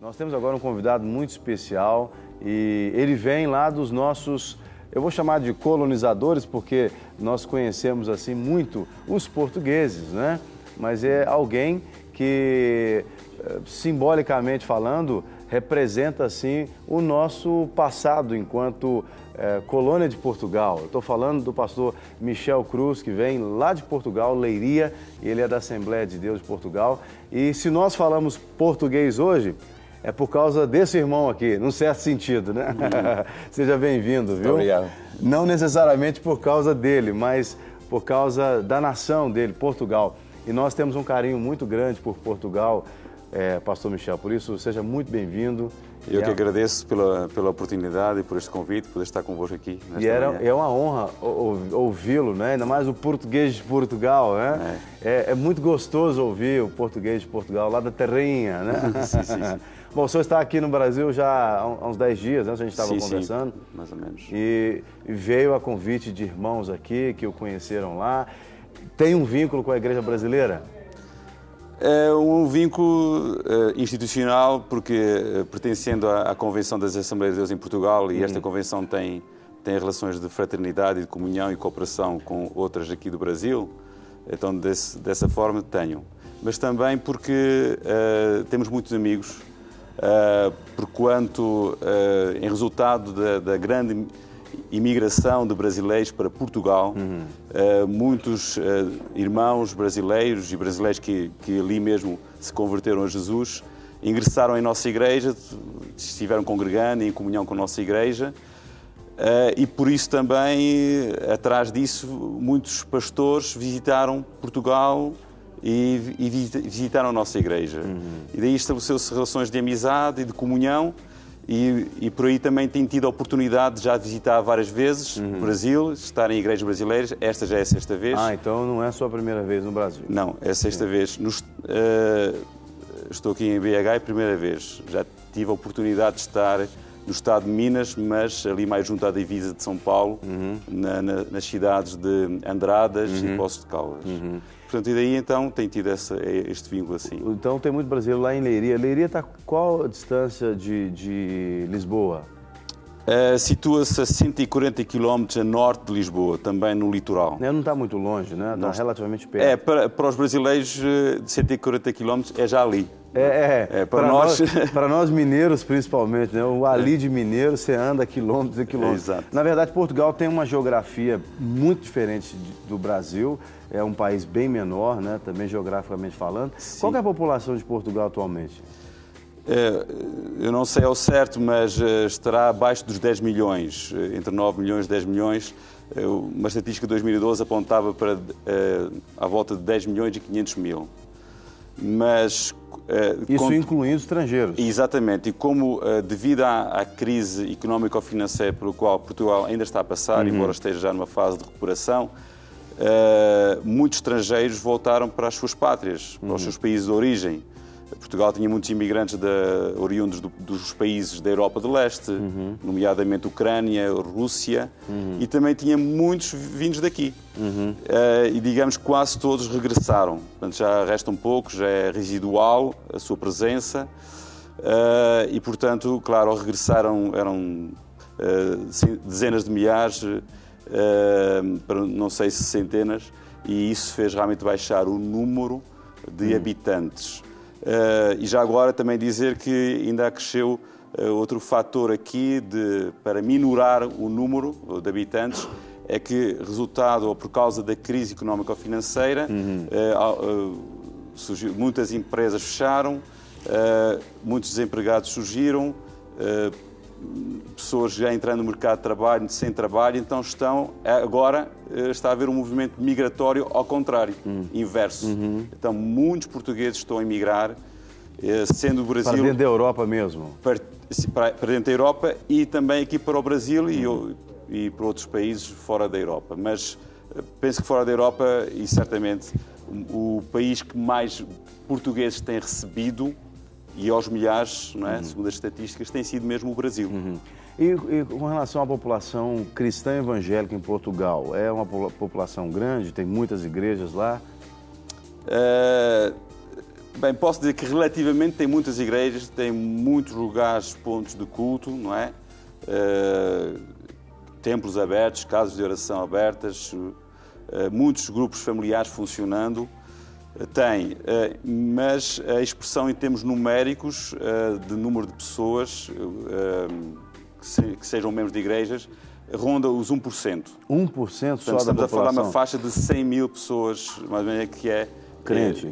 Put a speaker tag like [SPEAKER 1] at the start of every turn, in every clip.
[SPEAKER 1] Nós temos agora um convidado muito especial e ele vem lá dos nossos, eu vou chamar de colonizadores, porque nós conhecemos assim muito os portugueses, né? Mas é alguém que, simbolicamente falando, representa assim o nosso passado enquanto colônia de Portugal. Eu estou falando do pastor Michel Cruz, que vem lá de Portugal, Leiria, e ele é da Assembleia de Deus de Portugal. E se nós falamos português hoje, é por causa desse irmão aqui, num certo sentido, né? Seja bem-vindo, viu?
[SPEAKER 2] Muito obrigado.
[SPEAKER 1] Não necessariamente por causa dele, mas por causa da nação dele, Portugal. E nós temos um carinho muito grande por Portugal, pastor Michel, por isso seja muito bem-vindo.
[SPEAKER 2] Eu que agradeço pela oportunidade e por este convite, por estar convosco aqui.
[SPEAKER 1] E é uma honra ouvi-lo, né? Ainda mais o português de Portugal, né? É muito gostoso ouvir o português de Portugal, lá da terrinha, né?
[SPEAKER 2] Sim.
[SPEAKER 1] Bom, o senhor está aqui no Brasil já há uns 10 dias, né? A gente estava conversando.
[SPEAKER 2] Sim, mais ou menos.
[SPEAKER 1] E veio a convite de irmãos aqui que o conheceram lá. Tem um vínculo com a igreja brasileira?
[SPEAKER 2] É um vínculo institucional, porque pertencendo à Convenção das Assembleias de Deus em Portugal, e esta convenção tem relações de fraternidade, de comunhão e cooperação com outras aqui do Brasil, então dessa forma tenho. Mas também porque temos muitos amigos, porquanto em resultado da grande imigração de brasileiros para Portugal, muitos irmãos brasileiros e brasileiros que ali mesmo se converteram a Jesus, ingressaram em nossa igreja, estiveram congregando em comunhão com a nossa igreja, e por isso também, atrás disso, muitos pastores visitaram Portugal e visitaram a nossa igreja. E daí estabeleceu-se relações de amizade e de comunhão. E por aí também tenho tido a oportunidade de já visitar várias vezes o Brasil, estar em igrejas brasileiras. Esta já é a sexta vez.
[SPEAKER 1] Então não é a sua primeira vez no Brasil?
[SPEAKER 2] Não, é a sexta vez. Estou aqui em BH, é a primeira vez. Já tive a oportunidade de estar no estado de Minas, mas ali mais junto à divisa de São Paulo, nas cidades de Andradas e Poços de Caldas. Portanto, e daí então tem tido este vínculo assim.
[SPEAKER 1] Então tem muito brasileiro lá em Leiria. Leiria está qual a distância de Lisboa?
[SPEAKER 2] Situa-se a 140 km a norte de Lisboa, também no litoral.
[SPEAKER 1] Não está muito longe, né? Está relativamente perto.
[SPEAKER 2] Para os brasileiros, de 140 km é já ali.
[SPEAKER 1] Para nós mineiros, principalmente, né? O ali de mineiro, você anda quilômetros e quilômetros.
[SPEAKER 2] Exato.
[SPEAKER 1] Na verdade, Portugal tem uma geografia muito diferente do Brasil. É um país bem menor, né? Também geograficamente falando.
[SPEAKER 2] Sim.
[SPEAKER 1] Qual é a população de Portugal atualmente?
[SPEAKER 2] Eu não sei ao certo, mas estará abaixo dos 10 milhões, entre 9 milhões e 10 milhões. Uma estatística de 2012 apontava para à volta de 10 milhões e 500 mil. Mas...
[SPEAKER 1] Isso incluindo estrangeiros.
[SPEAKER 2] Exatamente. E como, devido à crise económico-financeira pela qual Portugal ainda está a passar, embora esteja já numa fase de recuperação, muitos estrangeiros voltaram para as suas pátrias, para os seus países de origem. Portugal tinha muitos imigrantes oriundos dos países da Europa do Leste, nomeadamente Ucrânia, Rússia, e também tinha muitos vindos daqui. E digamos que quase todos regressaram. Portanto, já resta um pouco, já é residual a sua presença. E, portanto, claro, ao regressaram eram dezenas de milhares, para não sei se centenas, e isso fez realmente baixar o número de habitantes. E já agora também dizer que ainda cresceu outro fator aqui para minorar o número de habitantes, é que resultado ou por causa da crise económico-financeira, muitas empresas fecharam, muitos desempregados surgiram, pessoas já entrando no mercado de trabalho sem trabalho, então agora está a haver um movimento migratório ao contrário, inverso. Então muitos portugueses estão a emigrar, sendo o Brasil...
[SPEAKER 1] Para dentro da Europa mesmo?
[SPEAKER 2] Para dentro da Europa e também aqui para o Brasil e para outros países fora da Europa. Mas penso que fora da Europa, e certamente o país que mais portugueses tem recebido, e aos milhares, não é? Segundo as estatísticas, tem sido mesmo o Brasil.
[SPEAKER 1] E com relação à população cristã evangélica em Portugal, é uma população grande? Tem muitas igrejas lá?
[SPEAKER 2] Bem, posso dizer que relativamente tem muitas igrejas, tem muitos lugares, pontos de culto, não é? Templos abertos, casas de oração abertas, muitos grupos familiares funcionando. Tem, mas a expressão em termos numéricos de número de pessoas que sejam membros de igrejas ronda os 1%.
[SPEAKER 1] 1% só da população?
[SPEAKER 2] Estamos a falar de uma faixa de 100 mil pessoas, mais ou menos, que é crente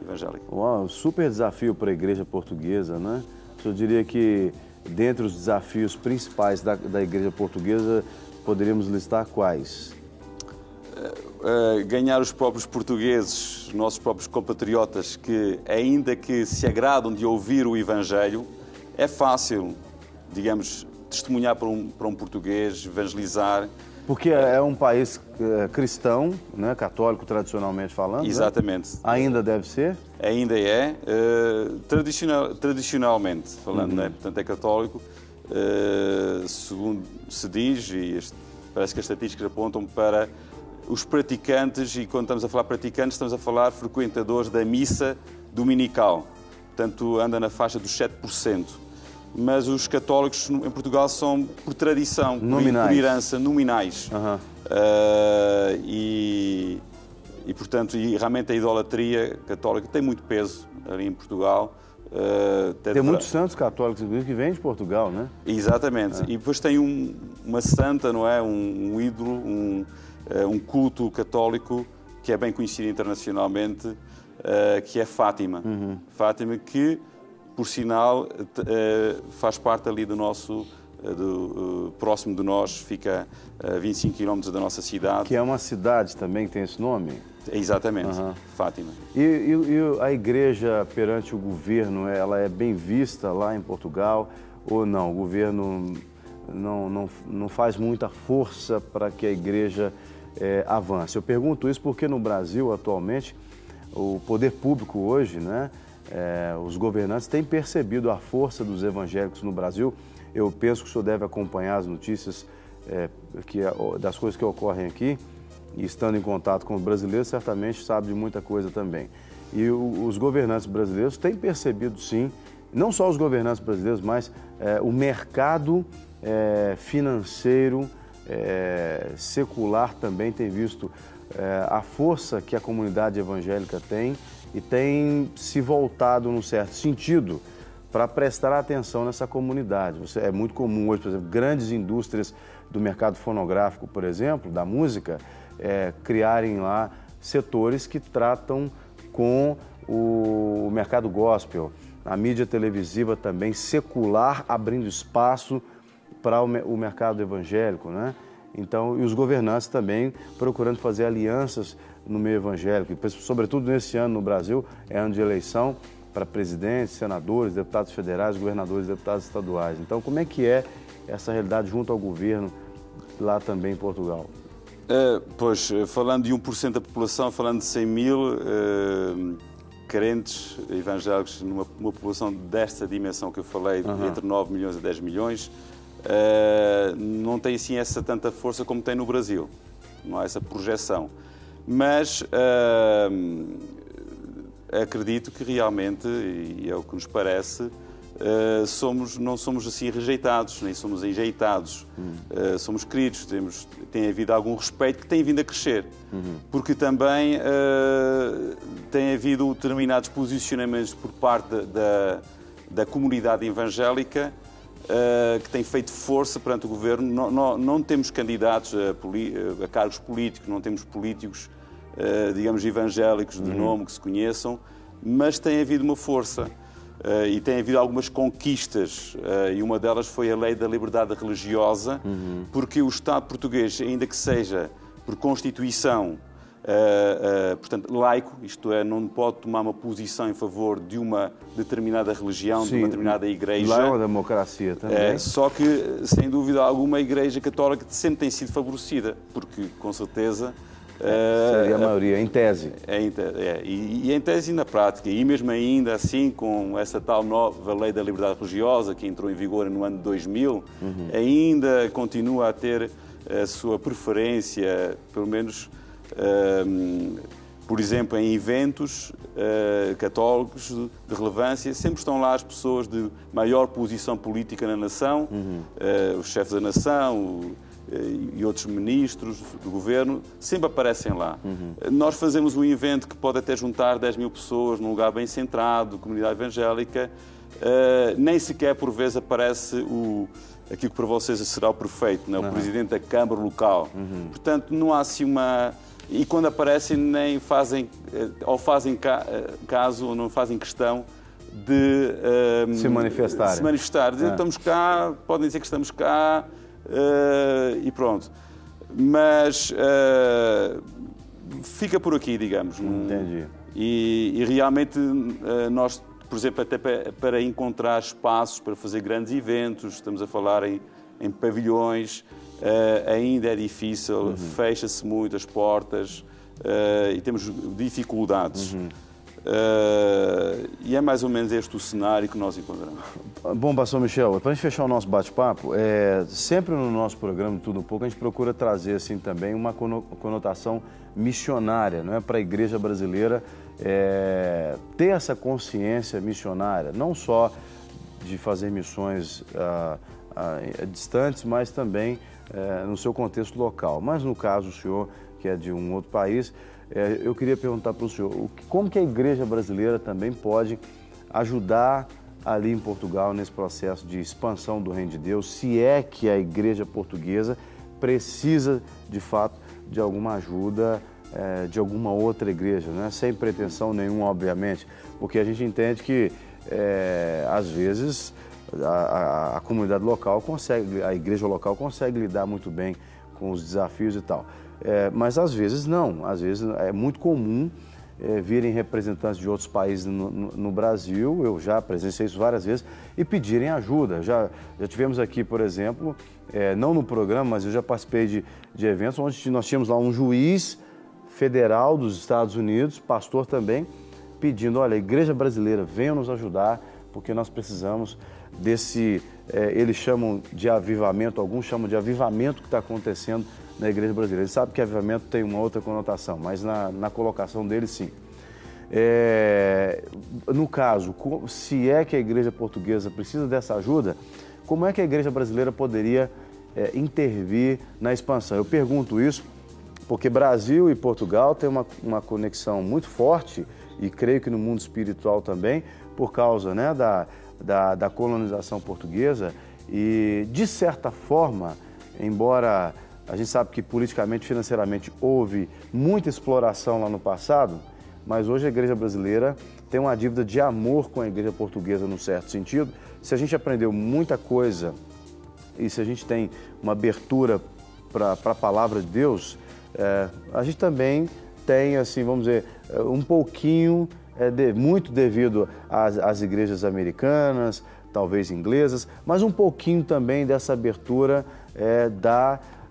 [SPEAKER 2] evangélico.
[SPEAKER 1] Uau, super desafio para a igreja portuguesa, né? Eu diria que, dentre os desafios principais da igreja portuguesa, poderíamos listar quais?
[SPEAKER 2] Ganhar os próprios portugueses, nossos próprios compatriotas, que ainda que se agradam de ouvir o Evangelho, é fácil, digamos, testemunhar para um português, evangelizar.
[SPEAKER 1] Porque é um país cristão, né, católico tradicionalmente falando.
[SPEAKER 2] Exatamente.
[SPEAKER 1] Né? Ainda deve ser?
[SPEAKER 2] Ainda é, tradicionalmente falando, né? Portanto é católico, segundo se diz, e parece que as estatísticas apontam para os praticantes, e quando estamos a falar praticantes, estamos a falar frequentadores da missa dominical. Portanto, anda na faixa dos 7%. Mas os católicos em Portugal são, por tradição, por herança, nominais.
[SPEAKER 1] Uhum.
[SPEAKER 2] E, portanto, realmente a idolatria católica tem muito peso ali em Portugal.
[SPEAKER 1] Tem muitos santos católicos, inclusive, que vêm de Portugal, né?
[SPEAKER 2] Exatamente. E depois tem uma santa, não é? Um ídolo, um culto católico que é bem conhecido internacionalmente, que é Fátima.
[SPEAKER 1] Uhum.
[SPEAKER 2] Fátima que, por sinal, faz parte ali do nosso, próximo de nós, fica a 25 km da nossa cidade.
[SPEAKER 1] Que é uma cidade também que tem esse nome?
[SPEAKER 2] Exatamente, Fátima.
[SPEAKER 1] E a igreja perante o governo, ela é bem vista lá em Portugal ou não? O governo não faz muita força para que a igreja avance. Eu pergunto isso porque no Brasil, atualmente, o poder público hoje, né, os governantes têm percebido a força dos evangélicos no Brasil. Eu penso que o senhor deve acompanhar as notícias das coisas que ocorrem aqui, e estando em contato com os brasileiros, certamente sabe de muita coisa também. E os governantes brasileiros têm percebido, sim, não só os governantes brasileiros, mas o mercado financeiro, secular também tem visto a força que a comunidade evangélica tem e tem se voltado, num certo sentido, para prestar atenção nessa comunidade. É muito comum hoje, por exemplo, grandes indústrias do mercado fonográfico, por exemplo, da música, criarem lá setores que tratam com o mercado gospel, a mídia televisiva também secular, abrindo espaço para o mercado evangélico, né? Então, e os governantes também procurando fazer alianças no meio evangélico, e, sobretudo nesse ano no Brasil, é ano de eleição para presidentes, senadores, deputados federais, governadores, deputados estaduais. Então, como é que é essa realidade junto ao governo lá também em Portugal?
[SPEAKER 2] Pois, falando de 1% da população, falando de 100 mil crentes evangélicos numa população desta dimensão que eu falei, entre 9 milhões e 10 milhões, não tem assim essa tanta força como tem no Brasil, não há essa projeção. Mas acredito que realmente, e é o que nos parece, não somos assim rejeitados, nem somos enjeitados. Somos queridos, tem havido algum respeito que tem vindo a crescer. Porque também tem havido determinados posicionamentos por parte da comunidade evangélica que tem feito força perante o governo. Não temos candidatos a cargos políticos, não temos políticos, digamos, evangélicos de nome que se conheçam, mas tem havido uma força. E tem havido algumas conquistas, e uma delas foi a Lei da Liberdade Religiosa, porque o Estado português, ainda que seja por Constituição, portanto, laico, isto é, não pode tomar uma posição em favor de uma determinada religião, sim, de uma determinada igreja.
[SPEAKER 1] Lá é uma democracia também.
[SPEAKER 2] Só que, sem dúvida alguma, a Igreja Católica sempre tem sido favorecida, porque, com certeza...
[SPEAKER 1] seria a maioria, em tese.
[SPEAKER 2] E em tese e na prática. E mesmo ainda assim, com essa tal nova Lei da Liberdade Religiosa, que entrou em vigor no ano de 2000, ainda continua a ter a sua preferência, pelo menos, por exemplo, em eventos, católicos de relevância, sempre estão lá as pessoas de maior posição política na nação, os chefes da nação e outros ministros do governo, sempre aparecem lá. Nós fazemos um evento que pode até juntar 10 mil pessoas num lugar bem centrado, comunidade evangélica, nem sequer por vezes aparece aquilo que para vocês será o prefeito, não é? O presidente da Câmara local. Portanto, não há assim uma... E quando aparecem, nem fazem, ou fazem caso, ou não fazem questão de
[SPEAKER 1] se manifestar.
[SPEAKER 2] Dizer, estamos cá, podem dizer que estamos cá e pronto. Mas fica por aqui, digamos.
[SPEAKER 1] Entendi.
[SPEAKER 2] E realmente nós, por exemplo, até para encontrar espaços para fazer grandes eventos, estamos a falar em pavilhões, ainda é difícil, fecha-se muito as portas e temos dificuldades. E é mais ou menos este o cenário que nós encontramos.
[SPEAKER 1] Bom, pastor Michel, para a gente fechar o nosso bate-papo, sempre no nosso programa Tudo um Pouco, a gente procura trazer assim também uma conotação missionária, não é? Para a igreja brasileira ter essa consciência missionária, não só de fazer missões distantes, mas também no seu contexto local. Mas no caso, o senhor, que é de um outro país, eu queria perguntar para o senhor, como que a igreja brasileira também pode ajudar ali em Portugal nesse processo de expansão do reino de Deus, se é que a igreja portuguesa precisa, de fato, de alguma ajuda de alguma outra igreja, né? Sem pretensão nenhuma, obviamente, porque a gente entende que, às vezes, a comunidade local consegue, a igreja local consegue lidar muito bem com os desafios e tal. Mas às vezes não, às vezes é muito comum virem representantes de outros países no Brasil, eu já presenciei isso várias vezes, e pedirem ajuda. Já tivemos aqui, por exemplo, não no programa, mas eu já participei de eventos onde nós tínhamos lá um juiz federal dos Estados Unidos, pastor também, pedindo, olha, a igreja brasileira, venha nos ajudar, porque nós precisamos desse, eles chamam de avivamento, alguns chamam de avivamento que está acontecendo na igreja brasileira. Eles sabem que avivamento tem uma outra conotação, mas na colocação deles, sim. No caso, se é que a igreja portuguesa precisa dessa ajuda, como é que a igreja brasileira poderia intervir na expansão? Eu pergunto isso porque Brasil e Portugal têm uma conexão muito forte, e creio que no mundo espiritual também, por causa, né, da colonização portuguesa, e de certa forma, embora a gente sabe que politicamente, financeiramente houve muita exploração lá no passado, mas hoje a igreja brasileira tem uma dívida de amor com a igreja portuguesa num certo sentido. Se a gente aprendeu muita coisa e se a gente tem uma abertura para a palavra de Deus, a gente também tem, assim, vamos dizer, um pouquinho, muito devido às igrejas americanas, talvez inglesas, mas um pouquinho também dessa abertura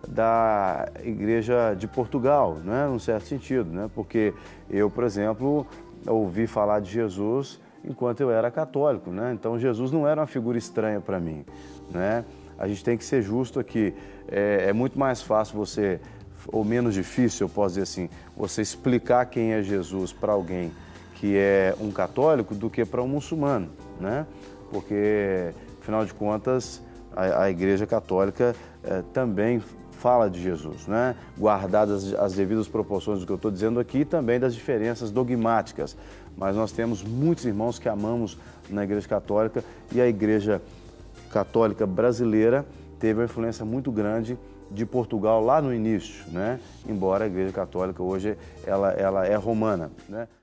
[SPEAKER 1] da igreja de Portugal, né, num certo sentido, né? Porque eu, por exemplo, ouvi falar de Jesus enquanto eu era católico, né? Então Jesus não era uma figura estranha para mim, né? A gente tem que ser justo aqui. É muito mais fácil você, ou menos difícil, eu posso dizer assim, você explicar quem é Jesus para alguém que é um católico do que para um muçulmano, né? Porque, afinal de contas, a Igreja Católica também fala de Jesus, né? Guardadas as devidas proporções do que eu estou dizendo aqui e também das diferenças dogmáticas. Mas nós temos muitos irmãos que amamos na Igreja Católica, e a Igreja Católica brasileira teve uma influência muito grande de Portugal lá no início, né? Embora a Igreja Católica hoje ela é romana, né?